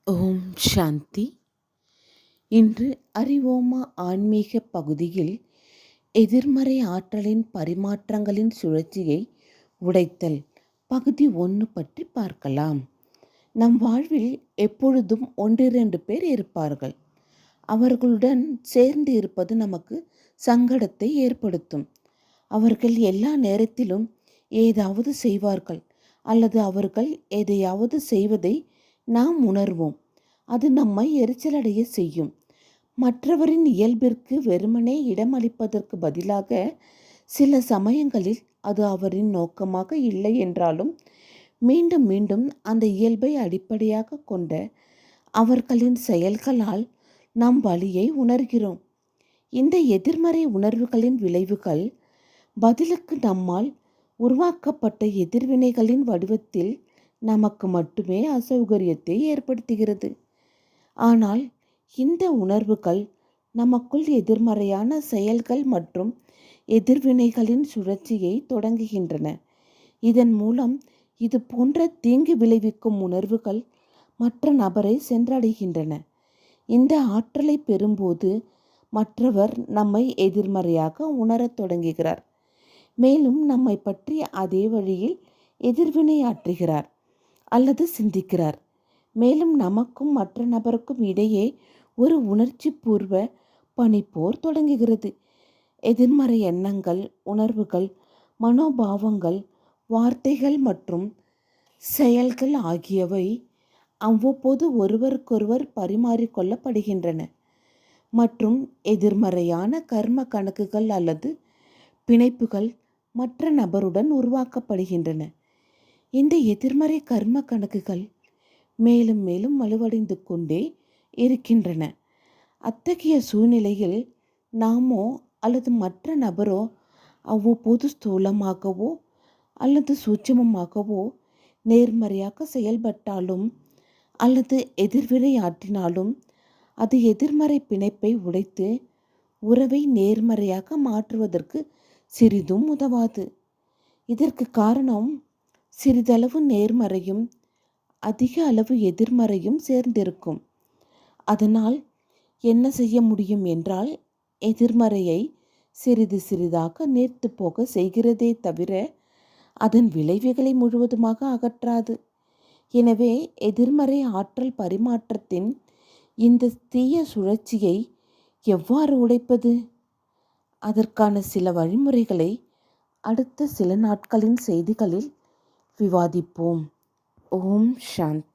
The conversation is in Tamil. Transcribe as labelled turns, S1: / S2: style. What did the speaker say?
S1: ஓம் சாந்தி. இன்று அறிவோமா ஆன்மீக பகுதியில் எதிர்மறை ஆற்றலின் பரிமாற்றங்களின் சுழற்சியை உடைத்தல் பகுதி 1 பற்றி பார்க்கலாம். நம் வாழ்வில் எப்பொழுதும் ஒன்றிரண்டு பேர் இருப்பார்கள். அவர்களுடன் சேர்ந்து இருப்பது நமக்கு சங்கடத்தை ஏற்படுத்தும். அவர்கள் எல்லா நேரத்திலும் ஏதாவது செய்வார்கள் அல்லது அவர்கள் எதையாவது செய்வதை நாம் உணர்வோம். அது நம்மை எரிச்சலடைய செய்யும். மற்றவரின் இயல்பிற்கு வெறுமனே இடமளிப்பதற்கு பதிலாக சில சமயங்களில் அது அவரின் நோக்கமாக இல்லை என்றாலும் மீண்டும் மீண்டும் அந்த இயல்பை அடிப்படையாக கொண்ட அவர்களின் செயல்களால் நாம் வலியை உணர்கிறோம். இந்த எதிர்மறை உணர்வுகளின் விளைவுகள் பதிலுக்கு நம்மால் உருவாக்கப்பட்ட எதிர்வினைகளின் வடிவத்தில் நமக்கு மட்டுமே அசௌகரியத்தை ஏற்படுத்துகிறது. ஆனால் இந்த உணர்வுகள் நமக்குள் எதிர்மறையான செயல்கள் மற்றும் எதிர்வினைகளின் சுழற்சியை தொடங்குகின்றன. இதன் மூலம் இது போன்ற தீங்கு விளைவிக்கும் உணர்வுகள் மற்ற நபரை சென்றடைகின்றன. இந்த ஆற்றலை பெறும்போது மற்றவர் நம்மை எதிர்மறையாக உணரத் தொடங்குகிறார். மேலும் நம்மை பற்றி அதே வழியில் எதிர்வினையாற்றுகிறார் அல்லது சிந்திக்கிறார். மேலும் நமக்கும் மற்ற நபருக்கும் இடையே ஒரு உணர்ச்சி பூர்வ பனிப்போர் தொடங்குகிறது. எதிர்மறை எண்ணங்கள், உணர்வுகள், மனோபாவங்கள், வார்த்தைகள் மற்றும் செயல்கள் ஆகியவை அவ்வப்போது ஒருவருக்கொருவர் பரிமாறிக்கொள்ளப்படுகின்றன மற்றும் எதிர்மறையான கர்ம கணக்குகள் அல்லது பிணைப்புகள் மற்ற நபருடன் உருவாக்கப்படுகின்றன. இந்த எதிர்மறை கர்ம கணக்குகள் மேலும் மேலும் வலுவடைந்து கொண்டே இருக்கின்றன. அத்தகைய சூழ்நிலையில் நாமோ அல்லது மற்ற நபரோ அவ்வப்போது ஸ்தூலமாகவோ அல்லது சூட்சமமாகவோ நேர்மறையாக செயல்பட்டாலும் அல்லது எதிர்வினையாற்றினாலும் அது எதிர்மறை பிணைப்பை உடைத்து உறவை நேர்மறையாக மாற்றுவதற்கு சிறிதும் உதவாது. இதற்கு காரணம் சிறிதளவு நேர்மறையும் அதிக அளவு எதிர்மறையும் சேர்ந்திருக்கும். அதனால் என்ன செய்ய முடியும் என்றால் எதிர்மறையை சிறிது சிறிதாக நீர்த்து போக செய்கிறதே தவிர அதன் விளைவுகளை முழுவதுமாக அகற்றாது. எனவே எதிர்மறை ஆற்றல் பரிமாற்றத்தின் இந்த தீய சுழற்சியை எவ்வாறு உடைப்பது? அதற்கான சில வழிமுறைகளை அடுத்த சில நாட்களின் செய்திகளில் விவாதிப்போம். ஓம் சாந்தி.